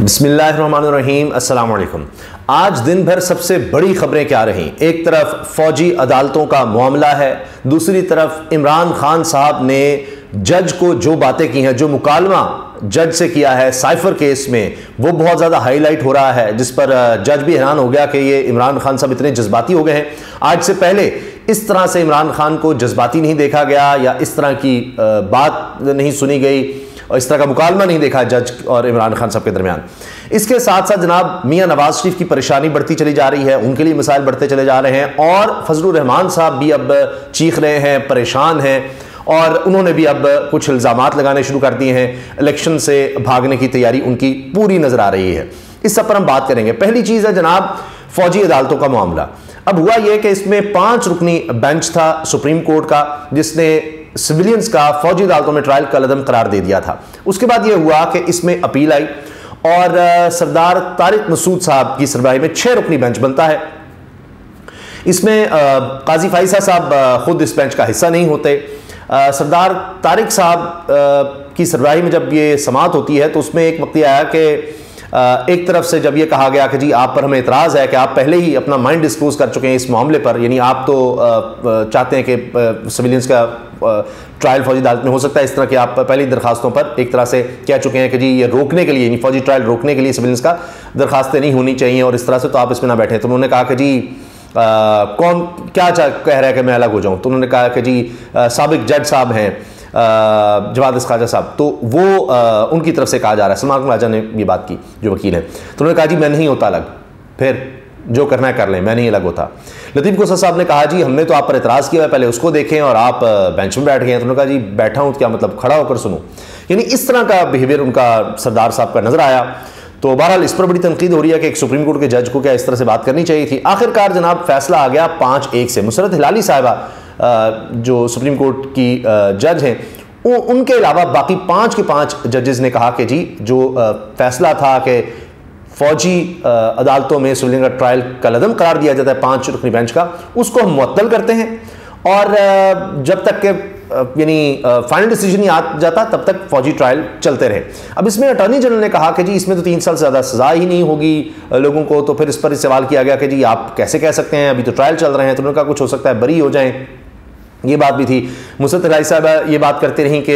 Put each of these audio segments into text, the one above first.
बिस्मिल्लाहिर्रहमानिर्रहीम, अस्सलाम वालेकुम। आज दिन भर सबसे बड़ी खबरें क्या रहीं? एक तरफ फौजी अदालतों का मामला है, दूसरी तरफ इमरान खान साहब ने जज को जो बातें की हैं, जो मुकालमा जज से किया है साइफर केस में, वो बहुत ज़्यादा हाईलाइट हो रहा है, जिस पर जज भी हैरान हो गया कि ये इमरान खान साहब इतने जज्बाती हो गए हैं। आज से पहले इस तरह से इमरान खान को जज्बाती नहीं देखा गया, या इस तरह की बात नहीं सुनी गई, और इस तरह का मुकालमा नहीं देखा जज और इमरान खान साहब के दरमियान। इसके साथ साथ जनाब मियां नवाज शरीफ की परेशानी बढ़ती चली जा रही है, उनके लिए मिसाइल बढ़ते चले जा रहे हैं, और फजलुर रहमान साहब भी अब चीख रहे हैं, परेशान हैं, और उन्होंने भी अब कुछ इल्ज़ामात लगाने शुरू कर दिए हैं। इलेक्शन से भागने की तैयारी उनकी पूरी नजर आ रही है। इस सब पर हम बात करेंगे। पहली चीज़ है जनाब फौजी अदालतों का मामला। अब हुआ यह कि इसमें 5 रुकनी बेंच था सुप्रीम कोर्ट का, जिसने सिविलियंस का फौजी अदालतों में ट्रायल कलअदम करार दे दिया था। उसके बाद यह हुआ कि इसमें अपील आई, और सरदार तारिक मसूद साहब की सरबराही में 6 रुकनी बेंच बनता है। इसमें काजी फाइसा साहब खुद इस बेंच का हिस्सा नहीं होते। सरदार तारिक साहब की सरबराही में जब ये समाअत होती है, तो उसमें एक वक्त आया कि एक तरफ से जब ये कहा गया कि जी आप पर हमें एतराज़ है कि आप पहले ही अपना माइंड डिस्क्लोज कर चुके हैं इस मामले पर, यानी आप तो चाहते हैं कि सिविलियंस का ट्रायल फौजी अदालत में हो सकता है, इस तरह की आप पहली दरखास्तों पर एक तरह से कह चुके हैं कि जी ये रोकने के लिए, यानी फौजी ट्रायल रोकने के लिए सिविलियंस का दरखास्तें नहीं होनी चाहिए, और इस तरह से तो आप इसमें ना बैठे। तो उन्होंने कहा कि जी कौन क्या कह रहा है कि मैं अलग हो जाऊँ? तो उन्होंने कहा कि जी साबिक जज साहब हैं जवाद ख्वाजा साहब, तो वो उनकी तरफ से कहा जा रहा है। सलमान राजा ने ये बात की, जो वकील हैं, तो उन्होंने कहा जी मैं नहीं होता अलग, फिर जो करना है कर लें, मैं नहीं अलग होता। लतीफ़ कोसा साहब ने कहा जी हमने तो आप पर एतराज़ किया है, पहले उसको देखें, और आप बेंच में बैठ गए हैं। तो उन्होंने कहा जी बैठा हूँ क्या मतलब, खड़ा होकर सुनो। यानी इस तरह का बिहेवियर उनका सरदार साहब का नजर आया। तो बहरहाल इस पर बड़ी तनकीद हो रही है कि एक सुप्रीम कोर्ट के जज को क्या इस तरह से बात करनी चाहिए थी। आखिरकार जनाब फैसला आ गया 5-1 से। मुसरत हिलाली साहिबा जो सुप्रीम कोर्ट की जज हैं, उनके अलावा बाकी 5 के 5 जजेस ने कहा कि जी जो फैसला था कि फौजी अदालतों में सिविलियन का ट्रायल कलअदम करार दिया जाता है 5 रुकनी बेंच का, उसको हम मुअत्तल करते हैं, और जब तक के यानी फाइनल डिसीजन नहीं आ जाता तब तक फौजी ट्रायल चलते रहे। अब इसमें अटॉर्नी जनरल ने कहा कि जी इसमें तो 3 साल से ज़्यादा सजा ही नहीं होगी लोगों को। तो फिर इस पर सवाल किया गया कि जी आप कैसे कह सकते हैं, अभी तो ट्रायल चल रहे हैं। तो उन्होंने कहा कुछ हो सकता है बरी हो जाएं, ये बात भी थी। मुसरत हिलाली साहब ये बात करती रहीं कि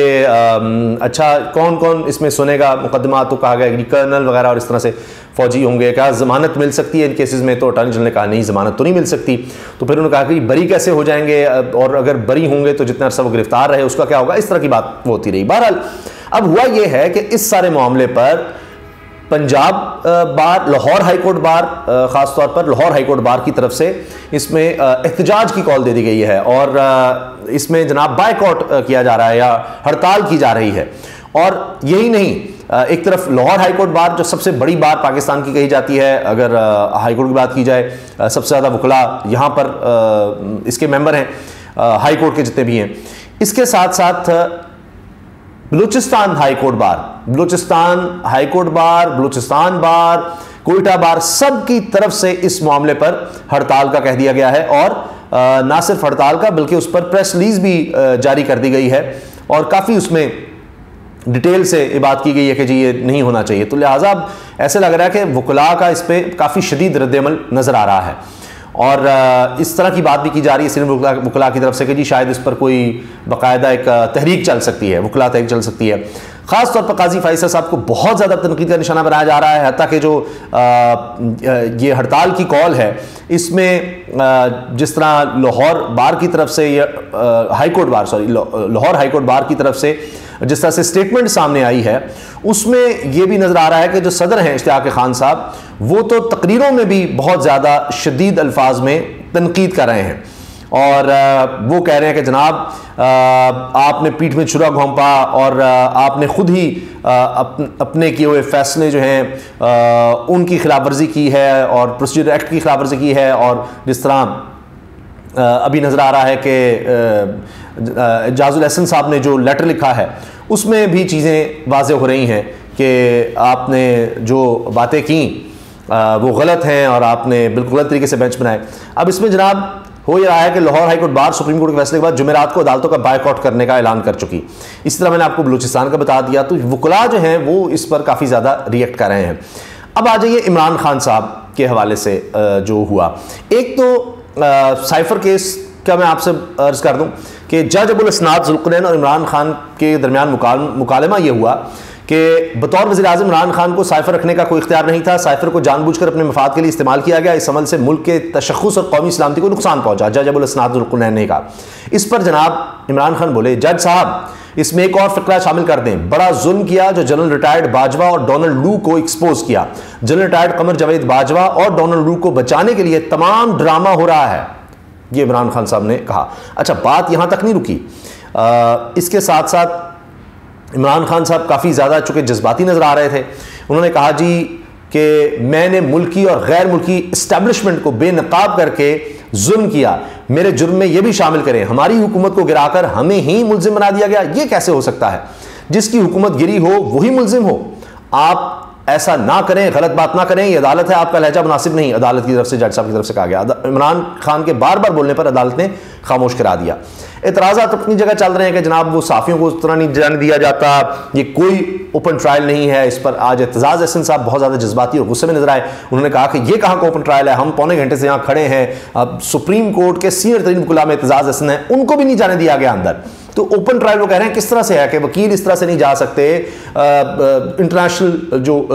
अच्छा कौन कौन इसमें सुनेगा मुकदमा, तो कहा गया कि कर्नल वगैरह और इस तरह से फौजी होंगे, क्या ज़मानत मिल सकती है इन केसेस में? तो अटॉर्नी जनरल ने कहा नहीं, ज़मानत तो नहीं मिल सकती। तो फिर उन्होंने कहा कि बरी कैसे हो जाएंगे, और अगर बरी होंगे तो जितना अर्सा वो गिरफ्तार रहे उसका क्या होगा? इस तरह की बात वो होती रही। बहरहाल अब हुआ ये है कि इस सारे मामले पर पंजाब बार, लाहौर हाईकोर्ट बार, ख़ासतौर पर लाहौर हाईकोर्ट बार की तरफ से इसमें एहतजाज की कॉल दे दी गई है, और इसमें जनाब बायकॉट किया जा रहा है या हड़ताल की जा रही है। और यही नहीं, एक तरफ लाहौर हाईकोर्ट बार जो सबसे बड़ी बार पाकिस्तान की कही जाती है, अगर हाईकोर्ट की बात की जाए, सबसे ज़्यादा वकला यहाँ पर इसके मेंबर हैं हाईकोर्ट के जितने भी हैं। इसके साथ साथ Balochistan high court bar, Balochistan high court bar, Balochistan bar, Quetta bar, सब की तरफ से इस मामले पर हड़ताल का कह दिया गया है, और ना सिर्फ हड़ताल का बल्कि उस पर प्रेस रिलीज भी जारी कर दी गई है, और काफ़ी उसमें डिटेल से ये बात की गई है कि जी ये नहीं होना चाहिए। तो लिहाजा अब ऐसे लग रहा है कि वकला का इस पर काफ़ी शदीद रद्दअमल नज़र आ रहा है, और इस तरह की बात भी की जा रही है सिर्फ वकला की तरफ से कि जी शायद इस पर कोई बाकायदा एक तहरीक चल सकती है, वकला तहरीक चल सकती है। ख़ास तौर पर काजी फाइसा साहब को बहुत ज़्यादा तनकीद का निशाना बनाया जा रहा है, हत्ता कि जो ये हड़ताल की कॉल है, इसमें जिस तरह लाहौर बार की तरफ से high court bar, sorry Lahore high court bar की तरफ से जिस तरह से स्टेटमेंट सामने आई है, उसमें यह भी नज़र आ रहा है कि जो सदर हैं इश्तियाक खान साहब, वो तो तकरीरों में भी बहुत ज़्यादा शदीद अल्फाज में तनकीद कर रहे हैं, और वो कह रहे हैं कि जनाब आपने पीठ में छुरा घोंपा, और आपने खुद ही अपने किए हुए फैसले जो हैं उनकी खिलाफ वर्जी की है, और प्रोसीजर एक्ट की खिलाफ वर्जी की है। और जिस तरह अभी नज़र आ रहा है कि जाजुल एहसन साहब ने जो लेटर लिखा है, उसमें भी चीज़ें वाज़ेह हो रही हैं कि आपने जो बातें की वो गलत हैं, और आपने बिल्कुल गलत तरीके से बेंच बनाए। अब इसमें जनाब हो ये रहा है कि Lahore high court bar supreme court के फैसले के बाद जुमेरात को अदालतों का बायकॉट करने का ऐलान कर चुकी। इसी तरह मैंने आपको बलूचिस्तान का बता दिया। तो वकला जो हैं वो इस पर काफ़ी ज़्यादा रिएक्ट कर रहे हैं। अब आ जाइए इमरान खान साहब के हवाले से जो हुआ। एक तो साइफर केस का मैं आपसे अर्ज कर दूं कि जज अबुल इसनाद जुल्करनैन और इमरान खान के दरमियान मुकालमा ये हुआ कि बतौर वज़ीर-ए-आज़म इमरान खान को साइफर रखने का कोई इख्तियार नहीं था। साइफर को जानबूझकर अपने मफाद के लिए इस्तेमाल किया गया। इस अमल से मुल्क के तशख़्ख़ुस और कौमी सलामती को नुकसान पहुंचा, जज अबुल इसनाद जुल्करनैन ने कहा। इस पर जनाब इमरान खान बोले, जज साहब इसमें एक और फ़िक्रा शामिल कर दें, बड़ा जुल्म किया जो जनरल रिटायर्ड बाजवा और डोनाल्ड लू को एक्सपोज किया। जनरल रिटायर्ड कमर जावेद बाजवा और डोनाल्ड लू को बचाने के लिए तमाम ड्रामा हो रहा है, ये इमरान खान साहब ने कहा। अच्छा, बात यहां तक नहीं रुकी। इसके साथ साथ इमरान खान साहब काफ़ी ज़्यादा चूँकि जज्बाती नज़र आ रहे थे। उन्होंने कहा जी कि मैंने मुल्की और गैर मुल्की इस्टेब्लिशमेंट को बेनकाब करके जुल्म किया, मेरे जुर्म में यह भी शामिल करें। हमारी हुकूमत को गिराकर हमें ही मुल्जिम बना दिया गया, यह कैसे हो सकता है? जिसकी हुकूमत गिरी हो वही मुल्जिम हो। आप ऐसा ना करें, गलत बात ना करें, ये अदालत है, आपका लहजा मुनासिब नहीं। अदालत की तरफ से, जज साहब की तरफ से कहा गया। इमरान खान के बार बार बोलने पर अदालत ने खामोश करा दिया। एतराज़ात अपनी जगह चल रहे हैं कि जनाब वो साफ़ियों को उस तरह नहीं जाने दिया जाता, ये कोई ओपन ट्रायल नहीं है। इस पर आज एतजाज़ अहसन साहब बहुत ज़्यादा जज्बाती और गुस्से में नजर आए। उन्होंने कहा कि ये कहाँ का ओपन ट्रायल है, हम पौने घंटे से यहाँ खड़े हैं। अब सुप्रीम कोर्ट के सीनियर तरीन वकील में एतजाज़ अहसन है, उनको भी नहीं जाने दिया गया अंदर। तो ओपन ट्रायल वो कह रहे हैं किस तरह से है कि वकील इस तरह से नहीं जा सकते। इंटरनेशनल जो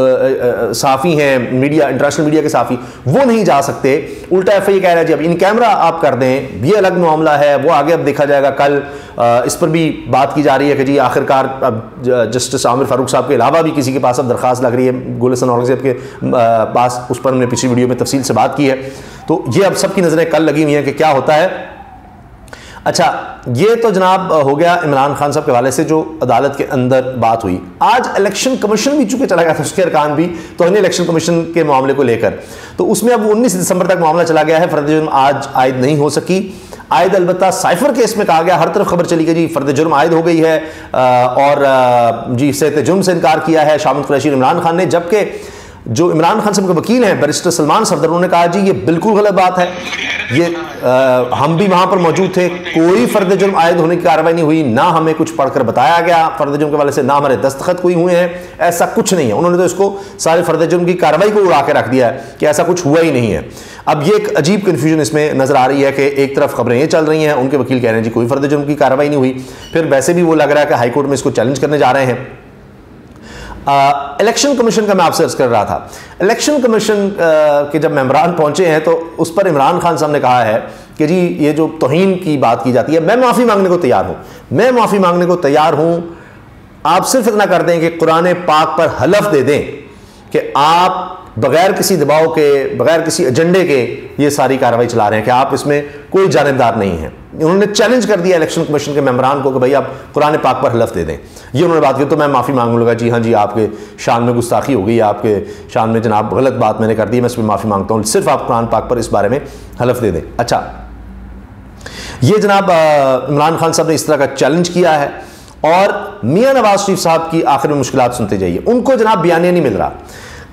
साफ़ी हैं, मीडिया, इंटरनेशनल मीडिया के साफ़ी, वो नहीं जा सकते। उल्टा FI कह रहा है जी अब इन कैमरा आप कर दें, ये अलग मामला है, वो आगे अब देखा जाएगा। कल इस पर भी बात की जा रही है कि जी आखिरकार अब जस्टिस आमिर फारूक साहब के अलावा भी किसी के पास अब दरख्वास्त लग रही है गुलशन औरंगज़ेब के पास। उस पर हमने पिछली वीडियो में तफसील से बात की है। तो ये अब सबकी नज़रें कल लगी हुई हैं कि क्या होता है। अच्छा, ये तो जनाब हो गया इमरान खान साहब के हवाले से जो अदालत के अंदर बात हुई। आज इलेक्शन कमीशन भी चूंकि चला गया था, उसके अरकान भी तो इलेक्शन कमीशन के मामले को लेकर, तो उसमें अब 19 दिसंबर तक मामला चला गया है। फर्द जुर्म आज आयद नहीं हो सकी। आयद अलबत्ता साइफर केस में कहा गया, हर तरफ खबर चली गई जी फर्द जुर्म आयद हो गई है और जी से जुर्म से इनकार किया है शामिद कुरैशी और इमरान खान ने। जबकि जो इमरान खान साहब के वकील हैं बैरिस्टर सलमान सफदर, उन्होंने कहा जी ये बिल्कुल गलत बात है, ये हम भी वहां पर मौजूद थे, कोई फर्द जुर्म आयद होने की कार्रवाई नहीं हुई, ना हमें कुछ पढ़कर बताया गया फर्द जुर्म के वाले से, ना हमारे दस्तखत कोई हुए हैं, ऐसा कुछ नहीं है। उन्होंने तो इसको सारे फर्द जुर्म की कार्रवाई को उड़ा के रख दिया है कि ऐसा कुछ हुआ ही नहीं है। अब ये एक अजीब कन्फ्यूजन इसमें नजर आ रही है कि एक तरफ खबरें ये चल रही हैं, उनके वकील कह रहे हैं जी कोई फर्द जुर्म की कार्रवाई नहीं हुई, फिर वैसे भी वो लग रहा है कि हाईकोर्ट में इसको चैलेंज करने जा रहे हैं। इलेक्शन कमीशन का मैं आपसे अर्ज कर रहा था। इलेक्शन कमीशन के जब मेंबरान पहुंचे हैं तो उस पर इमरान खान साहब ने कहा है कि जी ये जो तौहीन की बात की जाती है, मैं माफ़ी मांगने को तैयार हूं, मैं माफ़ी मांगने को तैयार हूं। आप सिर्फ इतना कर दें कि कुरान पाक पर हलफ दे दें कि आप बगैर किसी दबाव के, बगैर किसी एजेंडे के ये सारी कार्रवाई चला रहे हैं, कि आप इसमें कोई जानिबदार नहीं है। उन्होंने चैलेंज कर दिया इलेक्शन कमीशन के मेंबरान को कि भाई आप कुरान पाक पर हलफ दे दें। ये उन्होंने बात की तो मैं माफ़ी मांग लूँगा, जी हाँ जी आपके शान में गुस्ताखी हो गई, आपके शान में जनाब गलत बात मैंने कर दी, मैं इस पर माफ़ी मांगता हूँ, सिर्फ आप कुरान पाक पर इस बारे में हलफ दे दें। अच्छा, ये जनाब इमरान खान साहब ने इस तरह का चैलेंज किया है। और मियाँ नवाज शरीफ साहब की आखिर में मुश्किलात सुनते जाइए, उनको जनाब बयानिया नहीं मिल रहा।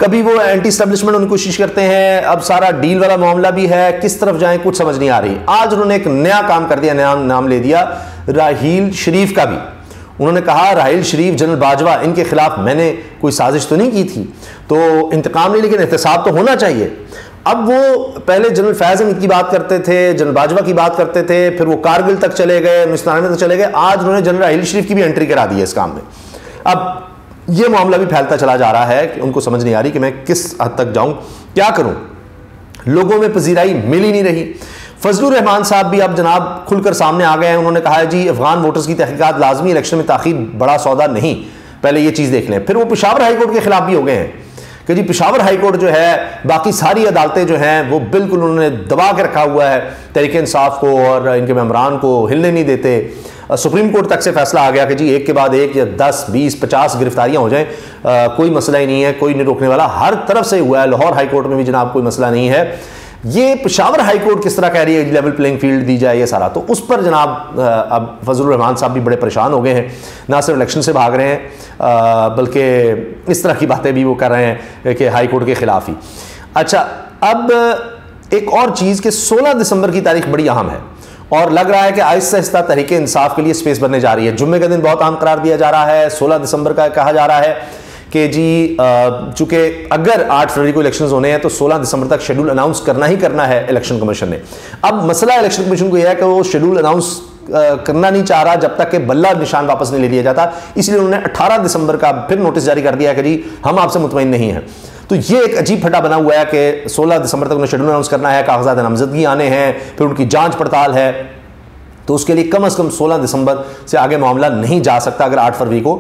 कभी वो एंटी एस्टेब्लिशमेंट उनकी कोशिश करते हैं, अब सारा डील वाला मामला भी है, किस तरफ जाएं कुछ समझ नहीं आ रही। आज उन्होंने एक नया काम कर दिया, नया नाम ले दिया राहील शरीफ का भी। उन्होंने कहा राहील शरीफ, जनरल बाजवा, इनके खिलाफ मैंने कोई साजिश तो नहीं की थी, तो इंतकाम नहीं, लेकिन एहतसाब तो होना चाहिए। अब वो पहले जनरल फैज़ अहमद की बात करते थे, जनरल बाजवा की बात करते थे, फिर वो कारगिल तक चले गए, 1999 तक चले गए, आज उन्होंने जनरल राहील शरीफ की भी एंट्री करा दी है इस काम में। अब ये मामला भी फैलता चला जा रहा है कि उनको समझ नहीं आ रही कि मैं किस हद तक जाऊं, क्या करूं। लोगों में पजीराई मिल ही नहीं रही। फजलुर रहमान साहब भी अब जनाब खुलकर सामने आ गए हैं। उन्होंने कहा है जी अफगान वोटर्स की तहकीकात लाजमी, इलेक्शन में ताखीर बड़ा सौदा नहीं, पहले ये चीज़ देख लें। फिर वो पेशावर हाईकोर्ट के खिलाफ भी हो गए हैं कि जी पेशावर हाईकोर्ट जो है, बाकी सारी अदालतें जो हैं वो बिल्कुल उन्होंने दबा के रखा हुआ है तहरीक इंसाफ को, और इनके मेंबरान को हिलने नहीं देते। सुप्रीम कोर्ट तक से फैसला आ गया कि जी एक के बाद एक या 10, 20, 50 गिरफ्तारियां हो जाएं, कोई मसला ही नहीं है, कोई नहीं रोकने वाला। हर तरफ से हुआ है, लाहौर हाईकोर्ट में भी जनाब कोई मसला नहीं है। ये पेशावर हाईकोर्ट किस तरह कह रही है लेवल प्लेइंग फील्ड दी जाए, ये सारा, तो उस पर जनाब अब फजलुर रहमान साहब भी बड़े परेशान हो गए हैं। ना सिर्फ इलेक्शन से भाग रहे हैं बल्कि इस तरह की बातें भी वो कर रहे हैं कि हाईकोर्ट के खिलाफ ही। अच्छा, अब एक और चीज़ कि 16 दिसंबर की तारीख बड़ी अहम है और लग रहा है कि आहिस्ता आहिस्ता तहरीक इंसाफ के लिए स्पेस बनने जा रही है। जुम्मे का दिन बहुत अहम करार दिया जा रहा है। 16 दिसंबर का कहा जा रहा है कि जी चूंकि अगर 8 फरवरी को इलेक्शंस होने हैं तो 16 दिसंबर तक शेड्यूल अनाउंस करना ही करना है इलेक्शन कमीशन ने। अब मसला इलेक्शन कमीशन को यह है कि वो शेड्यूल अनाउंस करना नहीं चाह रहा जब तक कि बल्ला निशान वापस नहीं ले लिया जाता, इसलिए उन्होंने 18 दिसंबर का फिर नोटिस जारी कर दिया कि जी हम आपसे मुतमईन नहीं हैं। तो ये एक अजीब फटा बना हुआ है कि 16 दिसंबर तक उन्हें शेड्यूल अनाउंस करना है, कागजात नामजदगी आने हैं, फिर उनकी जांच पड़ताल है, तो उसके लिए कम से कम 16 दिसंबर से आगे मामला नहीं जा सकता अगर 8 फरवरी को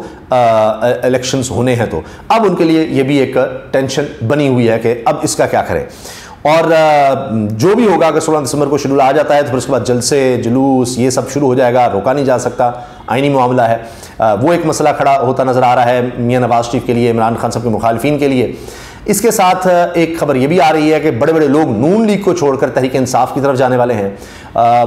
इलेक्शंस होने हैं। तो अब उनके लिए ये भी एक टेंशन बनी हुई है कि अब इसका क्या करें। और जो भी होगा अगर 16 दिसंबर को शेड्यूल आ जाता है तो फिर उसके बाद जलसे जुलूस ये सब शुरू हो जाएगा, रोका नहीं जा सकता, आईनी मामला है। वो एक मसला खड़ा होता नजर आ रहा है मियां नवाज शरीफ के लिए, इमरान खान साहब के मुखालिफिन के लिए। इसके साथ एक खबर ये भी आ रही है कि बड़े बड़े लोग नून लीग को छोड़कर तहरीक इंसाफ की तरफ जाने वाले हैं।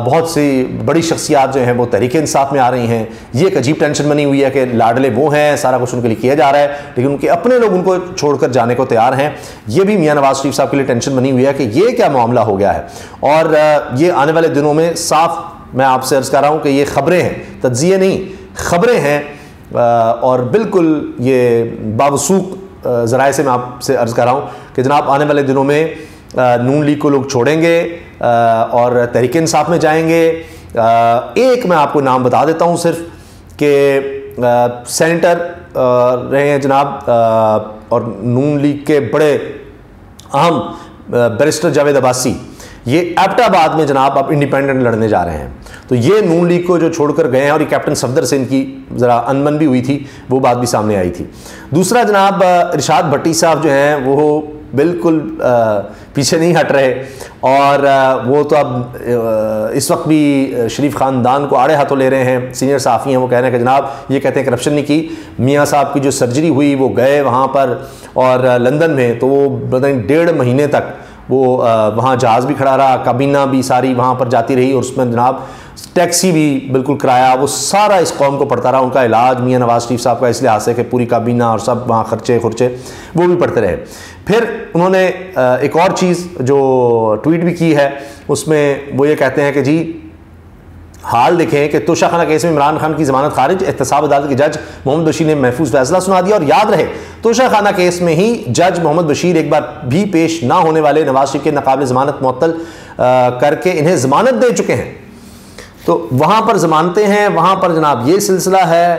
बहुत सी बड़ी शख्सियात जो हैं वो तहरीक इंसाफ में आ रही हैं। ये एक अजीब टेंशन बनी हुई है कि लाडले वो हैं, सारा कुछ उनके लिए किया जा रहा है, लेकिन उनके अपने लोग उनको छोड़कर जाने को तैयार हैं। ये भी मियां नवाज शरीफ साहब के लिए टेंशन बनी हुई है कि ये क्या मामला हो गया है। और ये आने वाले दिनों में साफ मैं आपसे अर्ज़ कर रहा हूँ कि ये खबरें हैं, तज्जिए नहीं, खबरें हैं और बिल्कुल ये बावसूख ज़राए से मैं आपसे अर्ज़ कर रहा हूँ कि जनाब आने वाले दिनों में नून लीग को लोग छोड़ेंगे और तहरीक इंसाफ में जाएंगे। एक मैं आपको नाम बता देता हूँ सिर्फ कि सेनेटर रहे हैं जनाब और नून लीग के बड़े अहम बैरिस्टर जावेद अब्बासी, ये एबटाबाद में जनाब अब इंडिपेंडेंट लड़ने जा रहे हैं। तो ये नून लीग को जो छोड़कर गए हैं और ये कैप्टन सफदर से इनकी ज़रा अनबन भी हुई थी, वो बात भी सामने आई थी। दूसरा जनाब इरशाद भट्टी साहब जो हैं वो बिल्कुल पीछे नहीं हट रहे और वो तो अब इस वक्त भी शरीफ ख़ानदान को आड़े हाथों ले रहे हैं। सीनियर साफ़ी हैं, वो कह रहे हैं कि जनाब ये कहते हैं करप्शन नहीं की। मियाँ साहब की जो सर्जरी हुई वो गए वहाँ पर और लंदन में, तो वो बताएं 1.5 महीने तक वो वहाँ जहाज़ भी खड़ा रहा, काबीना भी सारी वहाँ पर जाती रही और उसमें जनाब टैक्सी भी बिल्कुल किराया, वो सारा इस कौम को पड़ता रहा। उनका इलाज मियां नवाज शरीफ साहब का इस लिहाज से कि पूरी काबीना और सब वहाँ खर्चे वो भी पड़ते रहे। फिर उन्होंने एक और चीज़ जो ट्वीट भी की है उसमें वो ये कहते हैं कि जी हाल देखें कि तोशाखाना केस में इमरान खान की जमानत खारिज, एहतसाब अदालत के जज मोहम्मद बशीर ने महफूज फैसला सुना दिया। और याद रहे तोशाखाना केस में ही जज मोहम्मद बशीर एक बार भी पेश ना होने वाले नवाज शरीफ के नाकाबिल जमानत मुअत्तल करके इन्हें जमानत दे चुके हैं। तो वहाँ पर जमानतें हैं, वहाँ पर जनाब ये सिलसिला है,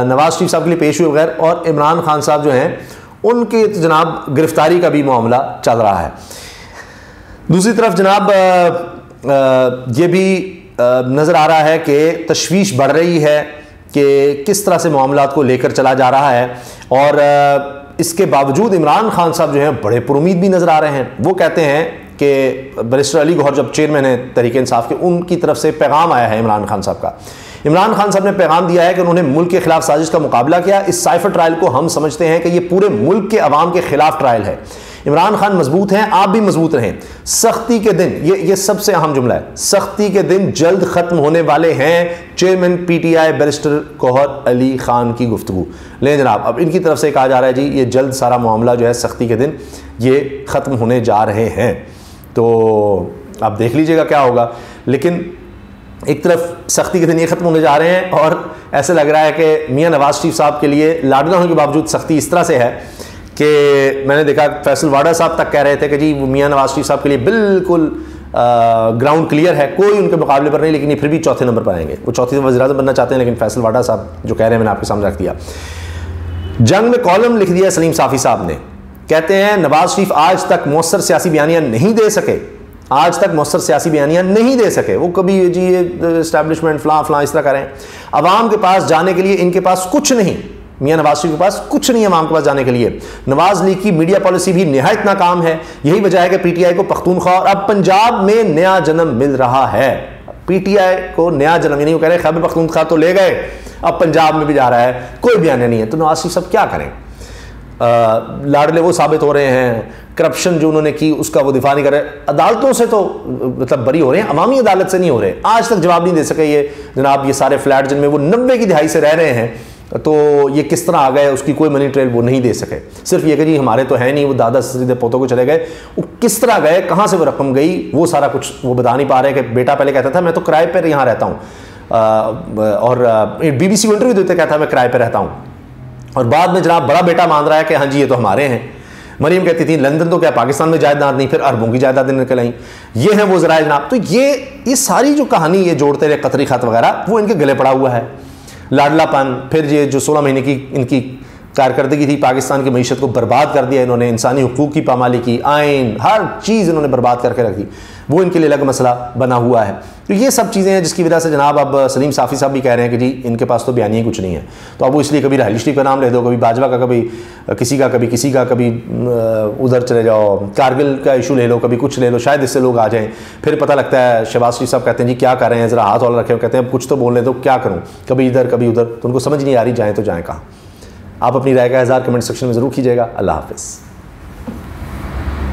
नवाज शरीफ साहब के लिए पेश हुए बगैर और इमरान खान साहब जो हैं उनके तो जनाब गिरफ्तारी का भी मामला चल रहा है। दूसरी तरफ जनाब ये भी नज़र आ रहा है कि तशवीश बढ़ रही है कि किस तरह से मामलात को लेकर चला जा रहा है और इसके बावजूद इमरान खान साहब जो हैं बड़े पुरुमीद भी नज़र आ रहे हैं। वो कहते हैं कि बैरिस्टर अली गौहर जब चेयरमैन है तहरीक इंसाफ के, उनकी तरफ से पैगाम आया है इमरान खान साहब का। इमरान खान साहब ने पैगाम दिया है कि उन्होंने मुल्क के खिलाफ साजिश का मुकाबला किया। इस साइफर ट्रायल को हम समझते हैं कि ये पूरे मुल्क के अवाम के खिलाफ ट्रायल है। इमरान खान मजबूत हैं, आप भी मजबूत रहें। सख्ती के दिन, ये सबसे अहम जुमला है, सख्ती के दिन जल्द खत्म होने वाले हैं। चेयरमैन पीटीआई बैरिस्टर गौहर अली खान की गुफ्तगू लें जनाब। अब इनकी तरफ से कहा जा रहा है जी ये जल्द सारा मामला जो है सख्ती के दिन ये ख़त्म होने जा रहे हैं। तो आप देख लीजिएगा क्या होगा। लेकिन एक तरफ सख्ती के दिन ये ख़त्म होने जा रहे हैं और ऐसे लग रहा है कि मियां नवाज शरीफ साहब के लिए लाडला होने के बावजूद सख्ती इस तरह से है कि मैंने देखा फैसल वाडा साहब तक कह रहे थे कि जी मियां नवाज शरीफ साहब के लिए बिल्कुल ग्राउंड क्लियर है, कोई उनके मुकाबले पर नहीं, लेकिन ये फिर भी चौथे नंबर पर आएंगे। वो चौथी वज़ीर-ए-आज़म बनना चाहते हैं, लेकिन फैसल वाडा साहब जो कह रहे हैं मैंने आपके सामने रख दिया। जंग में कॉलम लिख दिया सलीम साफ़ी साहब ने, कहते हैं नवाज शरीफ आज तक मौसर सियासी बयानियाँ नहीं दे सके, आज तक मौसर सियासी बयानियाँ नहीं दे सके। वो कभी जी ये इस्टेब्लिशमेंट फलां इस तरह करें, अवाम के पास जाने के लिए इनके पास कुछ नहीं, मियां नवाज शरीफ के पास कुछ नहीं है अवाम के पास जाने के लिए। नवाज लीग की मीडिया पॉलिसी भी निहायत नाकाम है। यही वजह है कि पीटीआई को पख्तूनख्वा और अब पंजाब में नया जन्म मिल रहा है। पीटीआई को नया जन्म, यानी वो कह रहे हैं खैबर पख्तूनख्वा तो ले गए, अब पंजाब में भी जा रहा है, कोई बयान नहीं है। तो नवाज शरीफ साहब क्या करें? लाडले वो साबित हो रहे हैं, करप्शन जो उन्होंने की उसका वो दिफा नहीं कर रहे, अदालतों से तो मतलब बरी हो रहे हैं, अवामी अदालत से नहीं हो रहे। आज तक जवाब नहीं दे सके ये जनाब, ये सारे फ्लैट जिनमें वो 90 की दिहाई से रह रहे हैं, तो ये किस तरह आ गए, उसकी कोई मनी ट्रेल वो नहीं दे सके। सिर्फ ये कि जी हमारे तो है नहीं, वो दादा सीधे पोतों को चले गए, वो किस तरह गए, कहाँ से वो रकम गई, वो सारा कुछ वो बता नहीं पा रहे। कि बेटा पहले कहता था मैं तो किराए पर यहाँ रहता हूँ, और BBC को इंटरव्यू देते कहता मैं किराए पर रहता हूँ, और बाद में जनाब बड़ा बेटा मान रहा है कि हाँ जी ये तो हमारे हैं। मरीम कहती थी लंदन तो क्या पाकिस्तान में जायदाद नहीं, फिर अरबों की जायदाद निकल आई। ये है वो ज़राए जनाब। तो ये सारी जो कहानी ये जोड़ते रहे कतरी खत वगैरह, वो इनके गले पड़ा हुआ है। लाडलापन, फिर ये जो 16 महीने की इनकी कारकर्दगी थी, पाकिस्तान की मईशत को बर्बाद कर दिया इन्होंने, इंसानी हुकूक की पामाली की, आइन, हर चीज़ इन्होंने बर्बाद करके रख दी, वो इनके लिए अलग मसला बना हुआ है। तो ये सब चीज़ें हैं जिसकी वजह से जनाब अब सलीम साफ़ी साहब भी कह रहे हैं कि जी इनके पास तो बयानी कुछ नहीं है। तो अब वो इसलिए कभी राहल शरीफ का नाम ले दो, कभी बाजवा का, कभी किसी का, कभी किसी का, कभी उधर चले जाओ, कारगिल का इशू ले लो, कभी कुछ ले लो, शायद इससे लोग आ जाएँ। फिर पता लगता है शहबाज शरीफ साहब कहते हैं जी क्या कर रहे हैं, ज़रा हाथ वाला रखे, कहते हैं अब कुछ तो बोलने दो, क्या करूँ, कभी इधर कभी उधर, तो उनको समझ नहीं आ रही जाएँ तो जाएँ कहाँ। आप अपनी राय का इज़हार कमेंट सेक्शन में ज़रूर कीजिएगा। अल्लाह हाफ़िज़।